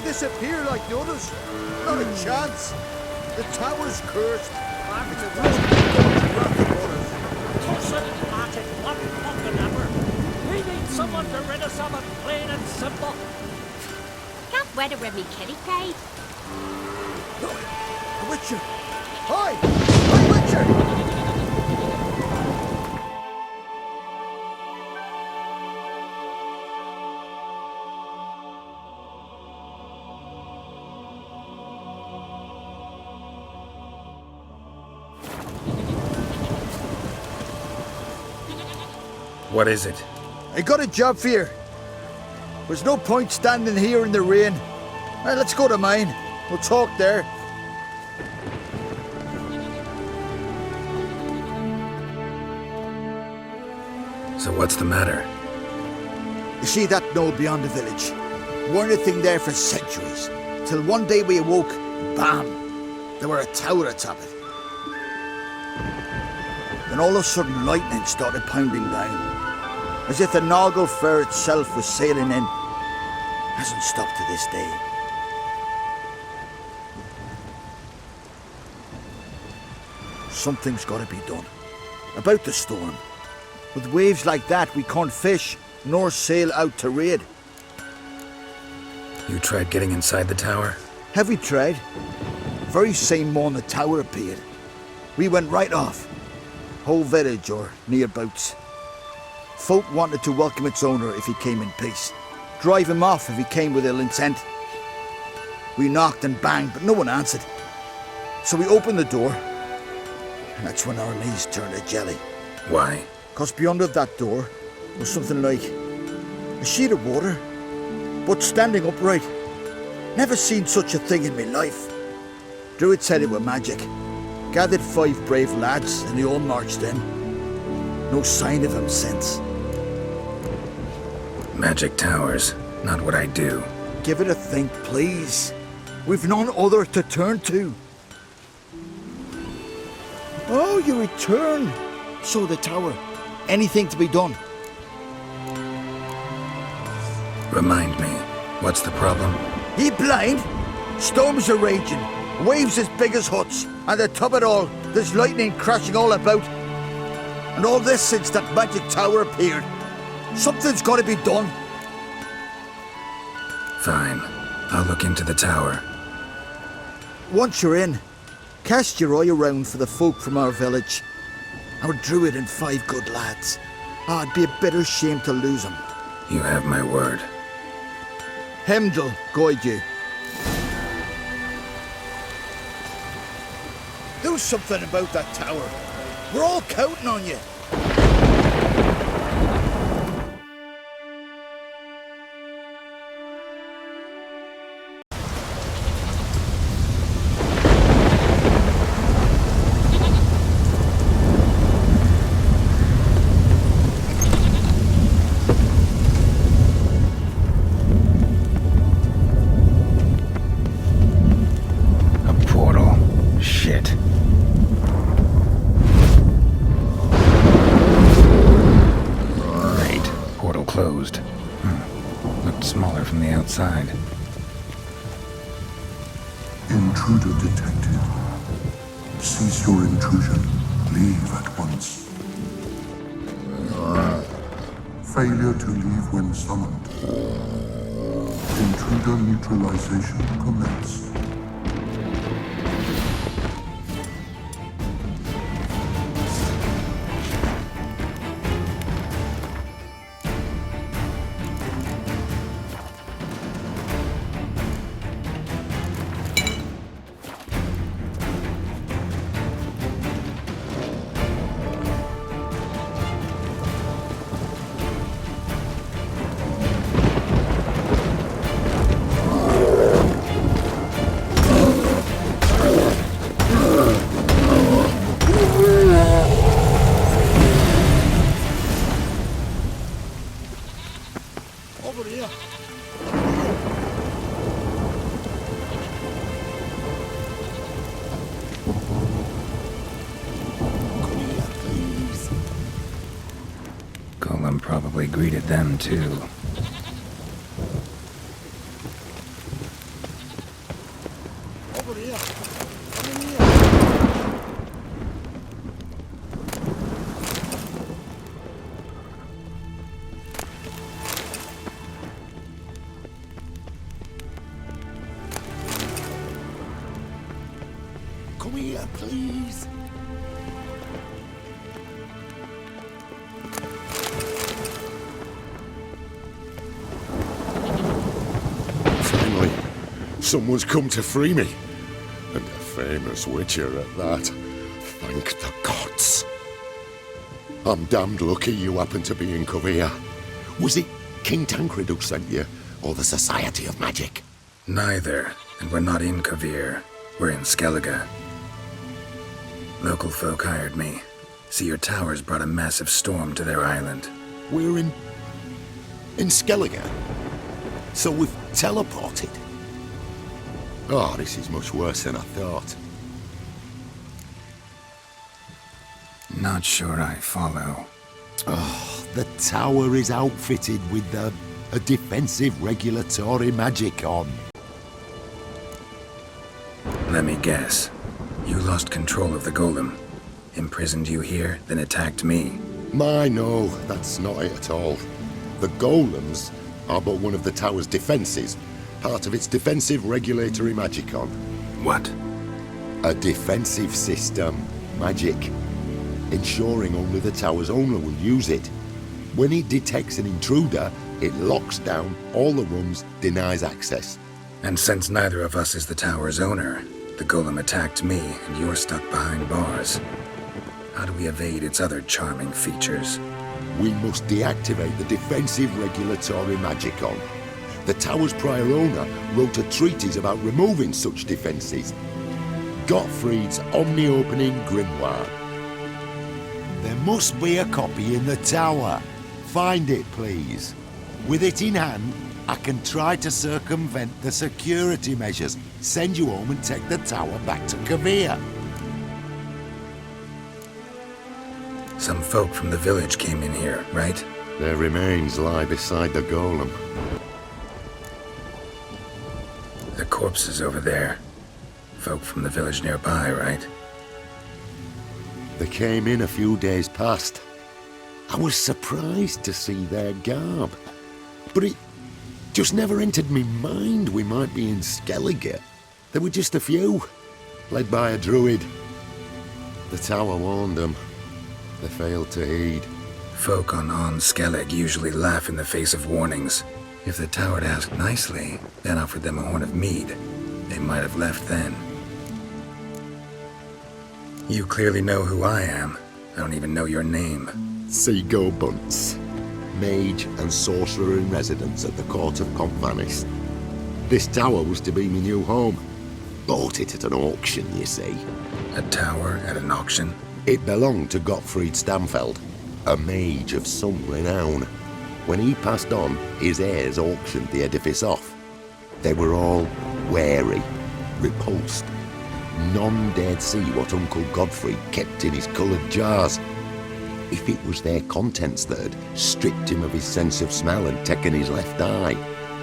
disappear like the others. Not a chance. The tower's cursed. We need someone to rid us of it, plain and simple. Can't weather with me kitty cage. Look, a witcher. Hi! Hi, witcher! What is it? I got a job for you. There's no point standing here in the rain. Right, let's go to mine. We'll talk there. So what's the matter? You see that knoll beyond the village? Weren't a thing there for centuries. Till one day we awoke, bam! There were a tower atop it. Then all of a sudden lightning started pounding down. As if the Noggle Fair itself was sailing in. Hasn't stopped to this day. Something's got to be done. About the storm. With waves like that, we can't fish, nor sail out to raid. You tried getting inside the tower? Have we tried? Very same morn the tower appeared. We went right off. Whole village or nearabouts. Folk wanted to welcome its owner if he came in peace. Drive him off if he came with ill intent. We knocked and banged, but no one answered. So we opened the door, and that's when our knees turned to jelly. Why? 'Cause beyond of that door was something like a sheet of water, but standing upright. Never seen such a thing in my life. Druid said it were magic. Gathered 5 brave lads, and they all marched in. No sign of him since. Magic towers, not what I do. Give it a think, please. We've none other to turn to. Oh, you return. So the tower. Anything to be done? Remind me, what's the problem? Ye blind? Storms are raging. Waves as big as huts. And to top it all, there's lightning crashing all about. And all this since that magic tower appeared. Something's got to be done. Fine. I'll look into the tower. Once you're in, cast your eye around for the folk from our village. Our druid and 5 good lads. It'd be a bitter shame to lose them. You have my word. Hemdall guide you. Do something about that tower. We're all counting on you. Closed. Looked smaller from the outside. Intruder detected. Cease your intrusion. Leave at once. Failure to leave when summoned. Intruder neutralization commence. Golem probably greeted them too. here, please. Finally, someone's come to free me. And a famous witcher at that. Thank the gods. I'm damned lucky you happen to be in Kovir. Was it King Tancred who sent you, or the Society of Magic? Neither, and we're not in Kovir. We're in Skellig. Local folk hired me. See, your towers brought a massive storm to their island. We're in Skellig. So we've teleported. Oh, this is much worse than I thought. Not sure I follow. Oh, the tower is outfitted with a defensive regulatory magic on. Let me guess. You lost control of the golem. Imprisoned you here, then attacked me. No, that's not it at all. The golems are but one of the tower's defenses, part of its defensive regulatory magicon. What? A defensive system, magic, ensuring only the tower's owner will use it. When it detects an intruder, it locks down all the rooms, denies access. And since neither of us is the tower's owner, the golem attacked me and you're stuck behind bars. How do we evade its other charming features? We must deactivate the defensive regulatory magicon. The tower's prior owner wrote a treatise about removing such defenses. Gottfried's omni-opening grimoire. There must be a copy in the tower. Find it, please. With it in hand, I can try to circumvent the security measures, send you home and take the tower back to Kovir. Some folk from the village came in here, right? Their remains lie beside the golem. The corpses over there. Folk from the village nearby, right? They came in a few days past. I was surprised to see their garb. But it just never entered me mind we might be in Skellig. There were just a few, led by a druid. The tower warned them. They failed to heed. Folk on An Skellig usually laugh in the face of warnings. If the tower had asked nicely, then offered them a horn of mead, they might have left then. You clearly know who I am. I don't even know your name. Seago Bunce, mage and sorcerer in residence at the court of Compvanis. This tower was to be my new home. Bought it at an auction, you see. A tower at an auction? It belonged to Gottfried Stamfeld, a mage of some renown. When he passed on, his heirs auctioned the edifice off. They were all wary, repulsed. None dared see what Uncle Godfrey kept in his coloured jars. If it was their contents that had stripped him of his sense of smell and taken his left eye,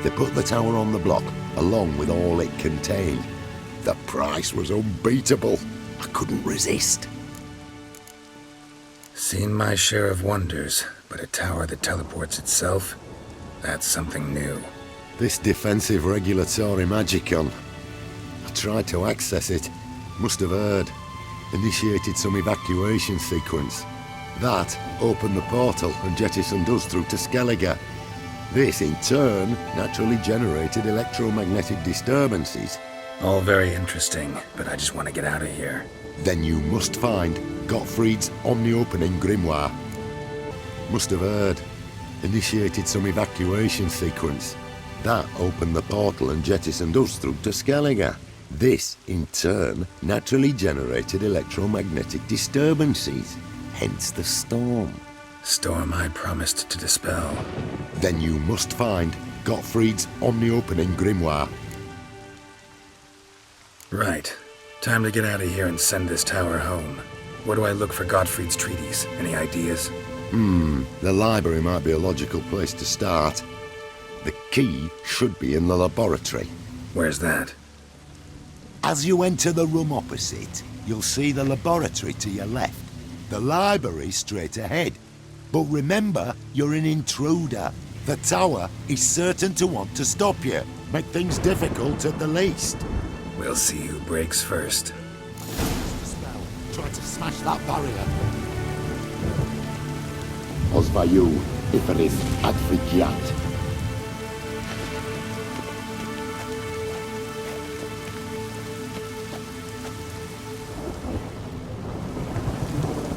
they put the tower on the block, along with all it contained. The price was unbeatable. I couldn't resist. Seen my share of wonders, but a tower that teleports itself? That's something new. This defensive regulatory magicon. I tried to access it. Must have heard. Initiated some evacuation sequence. That opened the portal and jettisoned us through to Skellig. This, in turn, naturally generated electromagnetic disturbances. All very interesting, but I just want to get out of here. Then you must find Gottfried's omni-opening grimoire. Must have heard. Initiated some evacuation sequence. That opened the portal and jettisoned us through to Skellig. This, in turn, naturally generated electromagnetic disturbances. Hence the storm. Storm I promised to dispel. Then you must find Gottfried's omni-opening grimoire. Right. Time to get out of here and send this tower home. Where do I look for Gottfried's treaties? Any ideas? The library might be a logical place to start. The key should be in the laboratory. Where's that? As you enter the room opposite, you'll see the laboratory to your left. The library straight ahead. But remember, you're an intruder. The tower is certain to want to stop you. Make things difficult at the least. We'll see who breaks first. tried to smash that barrier. Osvayu, Iferis, Advigiat.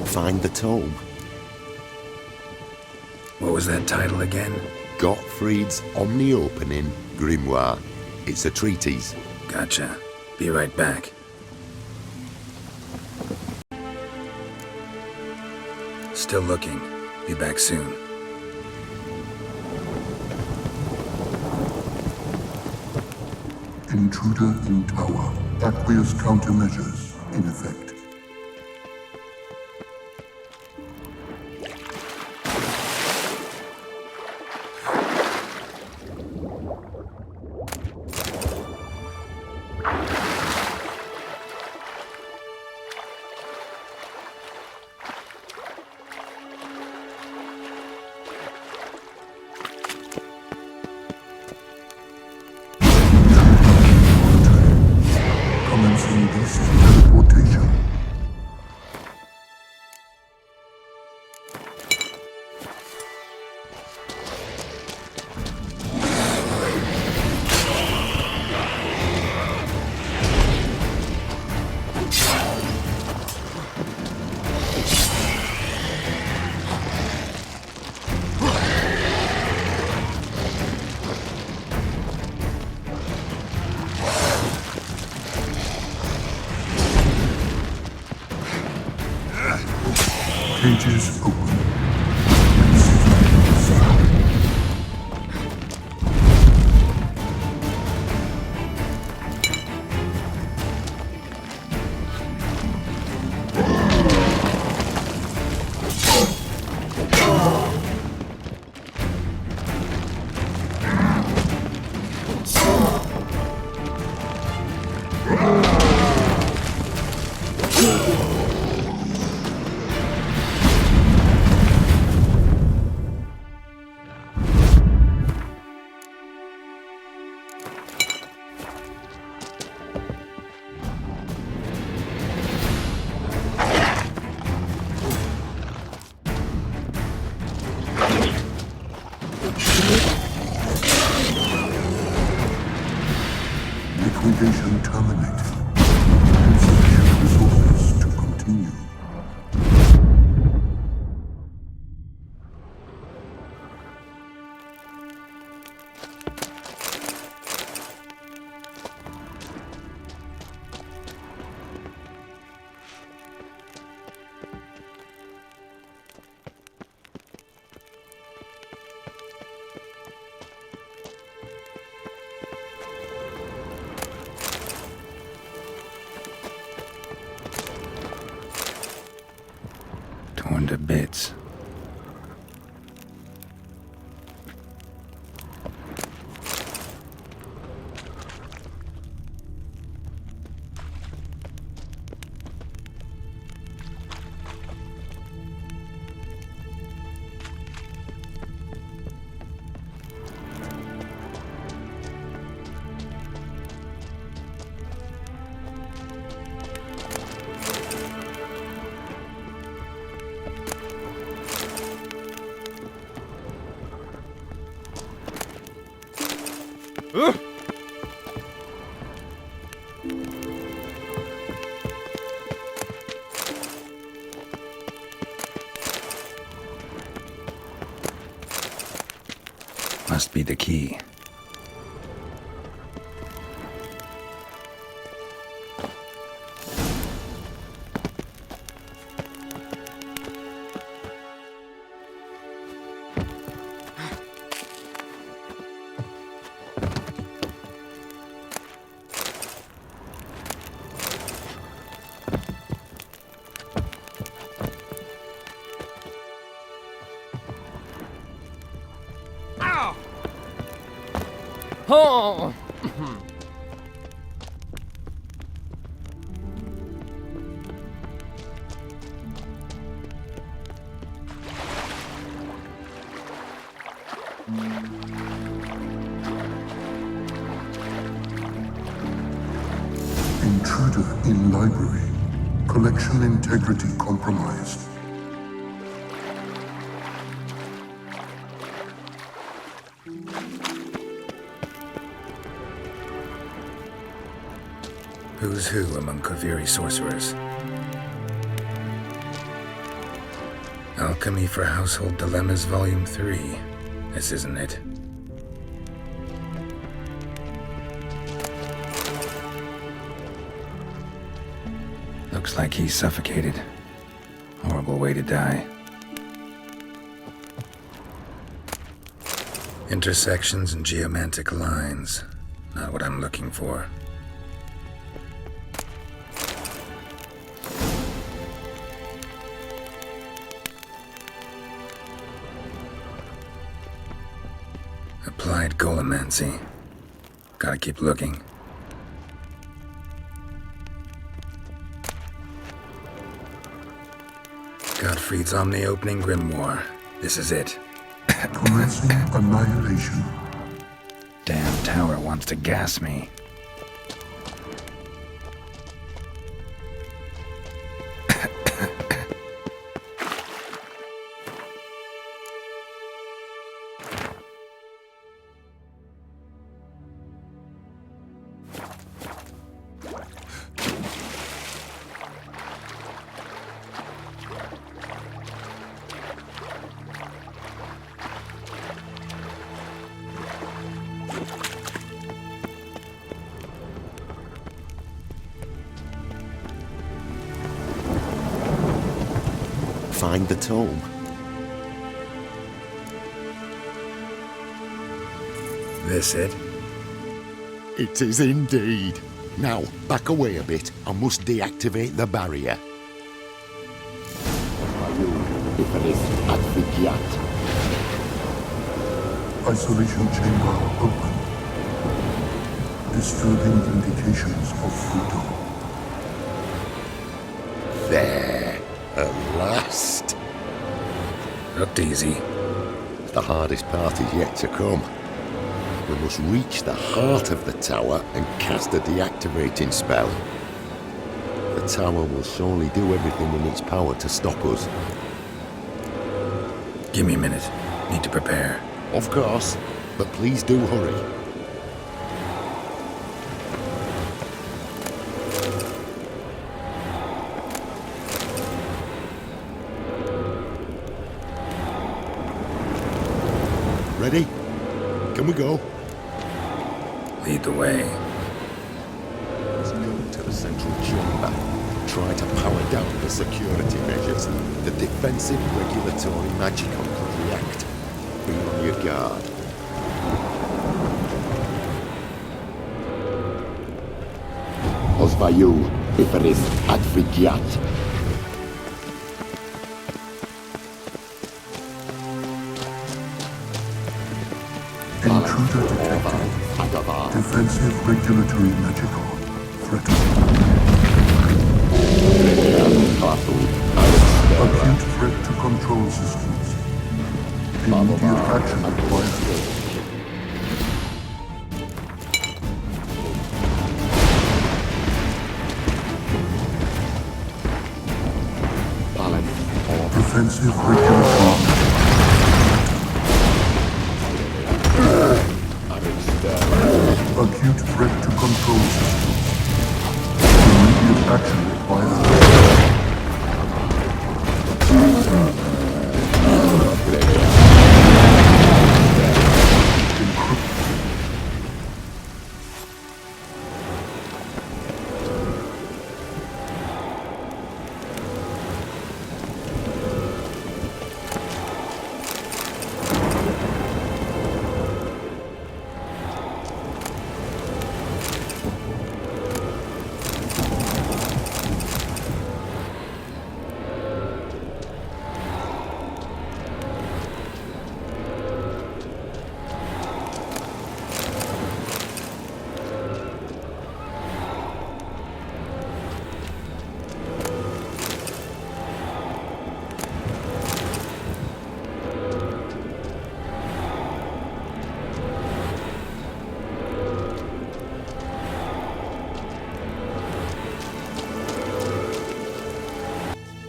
Find the tome. What was that title again? Gottfried's Omni-Opening Grimoire. It's a treatise. Gotcha. Be right back. Still looking. Be back soon. Intruder in tower. Aqueous countermeasures in effect. Commencing beast teleportation. Cages open. Liquidation terminated. Insufficient resources to continue. Torn to bits. Must be the key. Oh! Intruder in library. Collection integrity compromised. Who's who among Kaviri sorcerers? Alchemy for Household Dilemmas, Volume 3. This isn't it. Looks like he's suffocated. Horrible way to die. Intersections and geomantic lines. Not what I'm looking for. Applied golemancy. Gotta keep looking. Gottfried's Omni-Opening Grimoire. This is it. Commencing annihilation. Damn tower wants to gas me. Find the tome. This it? It is indeed. Now, back away a bit. I must deactivate the barrier. Isolation chamber open. Disturbing indications of freedom. There. At last. Looked easy. The hardest part is yet to come. We must reach the heart of the tower and cast a deactivating spell. The tower will surely do everything in its power to stop us. Give me a minute. Need to prepare. Of course, but please do hurry. Ready? Can we go? Lead the way. Let's go to the central chamber. Try to power down the security measures. The defensive regulatory magicon could react. Be on your guard. Osvayu, Iferis, Advigiat. Intruder detected. Defensive regulatory magical threatened. Acute threat to control systems. Immediate action required. Defensive regulatory acute threat to control systems. Immediate action required.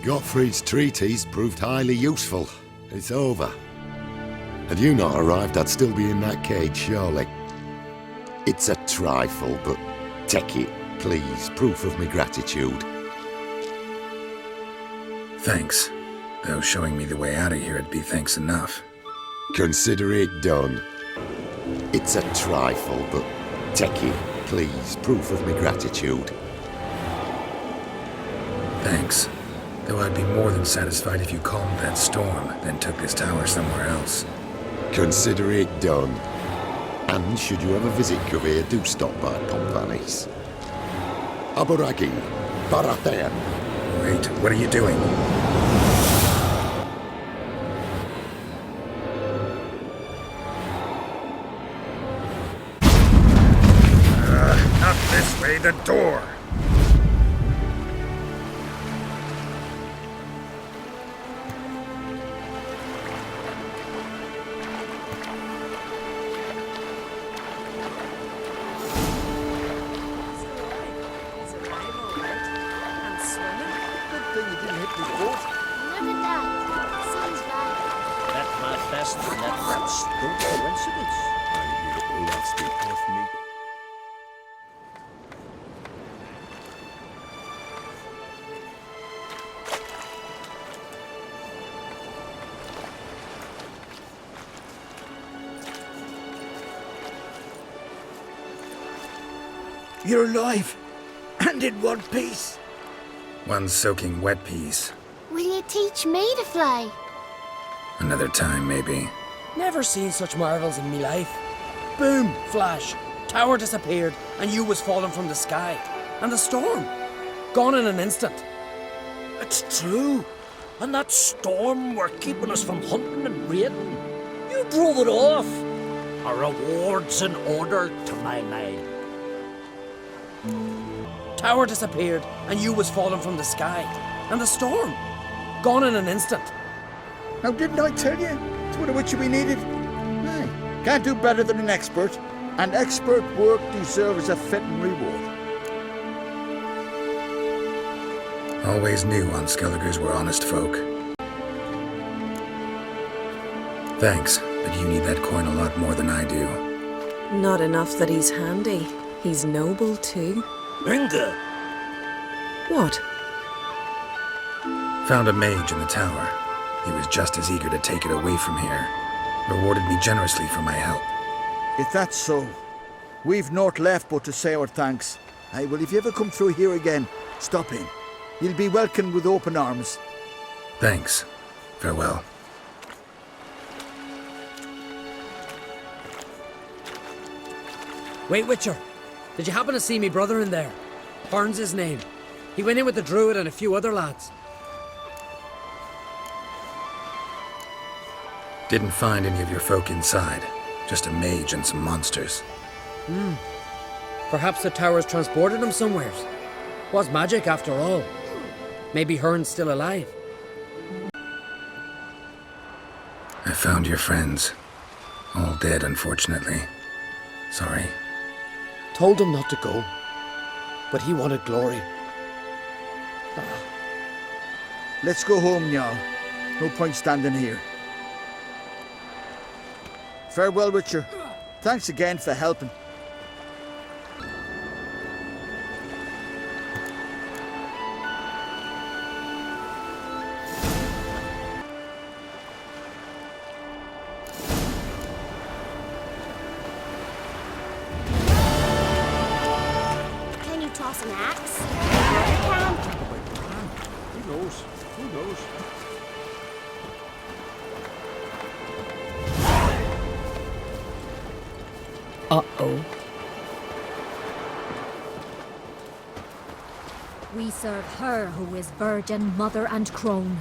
Gottfried's treatise proved highly useful. It's over. Had you not arrived, I'd still be in that cage, surely. It's a trifle, but take it, please. Proof of my gratitude. Thanks. Though showing me the way out of here would be thanks enough. Consider it done. It's a trifle, but take it, please. Proof of my gratitude. Thanks. Though I'd be more than satisfied if you calmed that storm, then took this tower somewhere else. Consider it done. And should you ever visit Kavir, do stop by Pompanis. Aboragi, Barathan. Wait, what are you doing? Not this way, the door! You're alive, and in one piece. One soaking wet piece. Will you teach me to fly? Another time, maybe. Never seen such marvels in me life. Boom, flash. Tower disappeared, and you was falling from the sky. And the storm. Gone in an instant. It's true. And that storm were keeping us from hunting and raiding. You drove it off. A reward's in order, to my mind. Tower disappeared, and you was falling from the sky. And the storm. Gone in an instant. Now, didn't I tell you? It's one of which we needed. Aye. Can't do better than an expert. And expert work deserves a fitting reward. Always knew An Skelligers were honest folk. Thanks, but you need that coin a lot more than I do. Not enough that he's handy. He's noble too. Inga! What? Found a mage in the tower. He was just as eager to take it away from here. Rewarded me generously for my help. If that's so, we've naught left but to say our thanks. Aye, well, if you ever come through here again, stop in. You'll be welcomed with open arms. Thanks. Farewell. Wait, Witcher. Did you happen to see me brother in there? Horn's his name. He went in with the druid and a few other lads. Didn't find any of your folk inside. Just a mage and some monsters. Perhaps the towers transported him somewheres. Was magic after all. Maybe Hearn's still alive. I found your friends. All dead, unfortunately. Sorry. Told him not to go. But he wanted glory. Let's go home, Jarl. No point standing here. Farewell, Witcher. Thanks again for helping. Can you toss an axe? I can. Who knows? Who knows? Uh-oh. We serve her who is virgin, mother and crone.